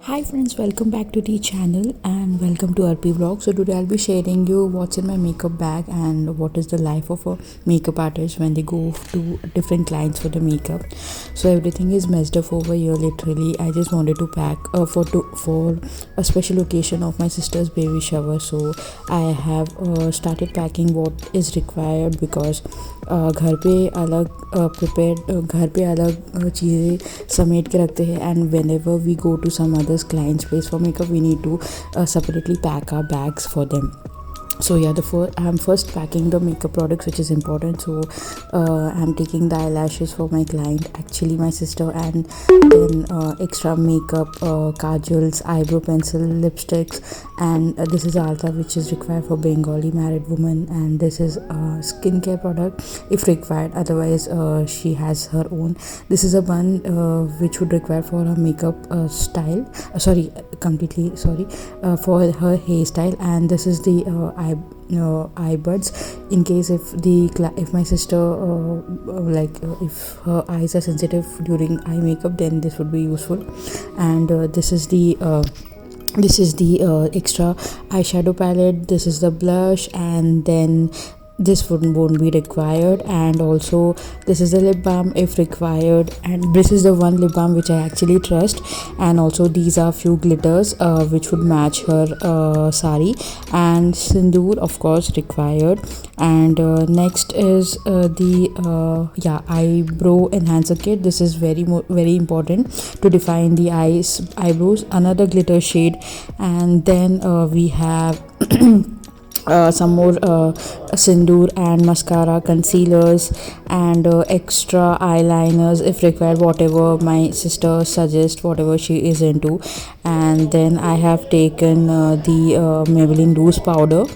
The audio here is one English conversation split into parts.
Hi friends, welcome back to the channel and welcome to Arpi vlog. So today I'll be sharing you what's in my makeup bag and what is the life of a makeup artist when they go to different clients for the makeup. So everything is messed up over here literally. I just wanted to pack for a special occasion of my sister's baby shower. So I have started packing what is required because घर पे अलग prepare घर पे अलग चीज़ें समेट के रखते हैं and whenever we go to some other client's place for makeup we need to separately pack our bags for them. So yeah, I'm first packing the makeup products, which is important. So I'm taking the eyelashes for my client, actually my sister, and then extra makeup, kajals, eyebrow pencil, lipsticks, and this is alta, which is required for Bengali married woman, and this is a skincare product if required, otherwise she has her own. This is a bun which would require for her makeup style, for her hairstyle, and this is the eye buds in case if my sister if her eyes are sensitive during eye makeup, then this would be useful. And this is the extra eyeshadow palette, this is the blush, and then this won't be required, and also this is the lip balm if required, and this is the one lip balm which I actually trust, and also these are few glitters which would match her sari, and sindoor of course required. And next is the eyebrow enhancer kit. This is very important to define the eyebrows, another glitter shade, and then we have some more sindoor and mascara, concealers, and extra eyeliners if required, whatever my sister suggests, whatever she is into. And then I have taken the Maybelline loose powder.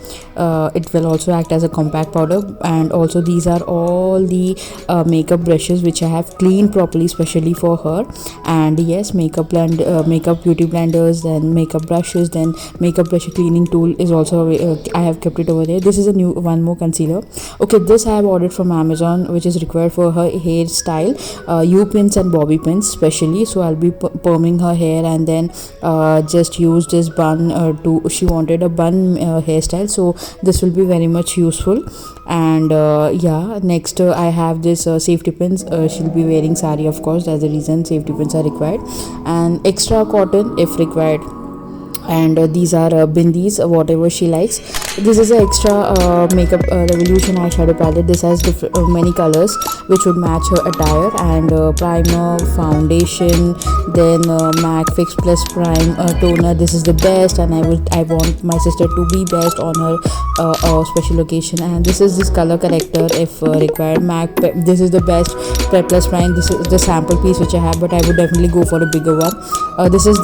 It will also act as a compact powder, and also these are all the makeup brushes which I have cleaned properly specially for her. And yes, makeup beauty blenders, then makeup brushes, then makeup brush cleaning tool is also I have kept it over there. This is a new one more concealer. Okay, this I have ordered from Amazon, which is required for her hairstyle, U-pins and bobby pins specially. So I'll be perming her hair, and then just use this bun she wanted a bun hairstyle, so this will be very much useful. And next I have this safety pins. She'll be wearing sari, of course, that's the reason safety pins are required, and extra cotton if required. And these are bindis, whatever she likes. This is an extra makeup revolution eyeshadow palette. This has many colors which would match her attire, and primer, foundation, then MAC Fix Plus Prime toner. This is the best, and I want my sister to be best on her special occasion. And this is this color corrector if required. This is the best Prep Plus Prime. This is the sample piece which I have, but I would definitely go for a bigger one. This is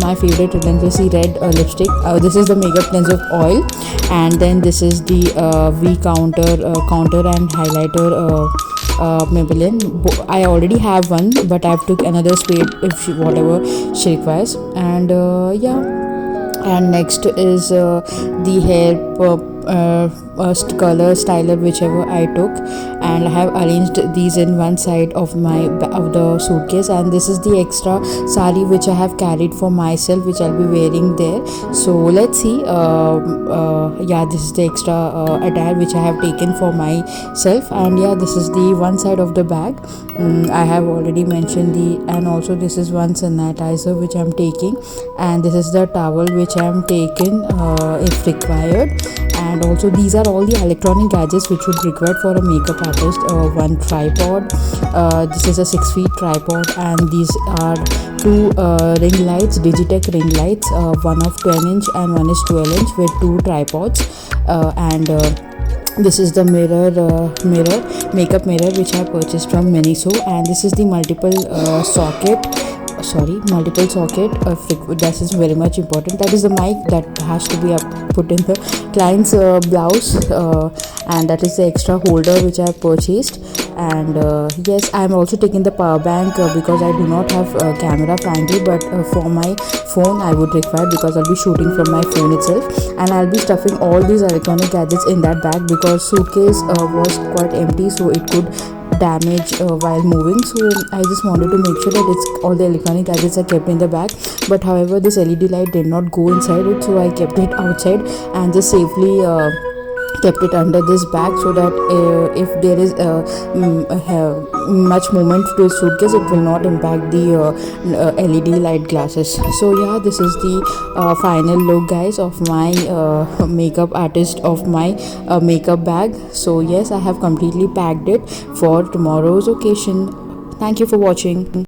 my favorite relentlessly red lipstick. This is the makeup cleanser oil, and then this is the V counter and highlighter Maybelline. I already have one, but I have took another spade if whatever she requires. And and next is the hair color styler whichever I took, and I have arranged these in one side of the suitcase. And this is the extra sari which I have carried for myself, which I'll be wearing there. So let's see. This is the extra attire which I have taken for myself, and this is the one side of the bag. I have already mentioned and also this is one sanitizer which I'm taking, and this is the towel which I'm taking if required. And also these are all the electronic gadgets which would require for a makeup artist. One tripod, this is a 6 feet tripod, and these are two ring lights, Digitech ring lights, one of 10-inch and one is 12-inch with two tripods. This is the makeup mirror which I purchased from Miniso, and this is the multiple socket. That is very much important. That is the mic that has to be put in the client's blouse, and that is the extra holder which I have purchased. And yes, I am also taking the power bank because I do not have a camera frankly, but for my phone I would require, because I'll be shooting from my phone itself. And I'll be stuffing all these electronic gadgets in that bag because suitcase was quite empty, so it could damage while moving, so I just wanted to make sure that it's all the electronic gadgets are kept in the bag. But however, this LED light did not go inside it, so I kept it outside and just safely kept it under this bag, so that if there is much movement to the suitcase, it will not impact the LED light glasses. So yeah, this is the final look, guys, of my makeup artist of my makeup bag. So yes, I have completely packed it for tomorrow's occasion. Thank you for watching.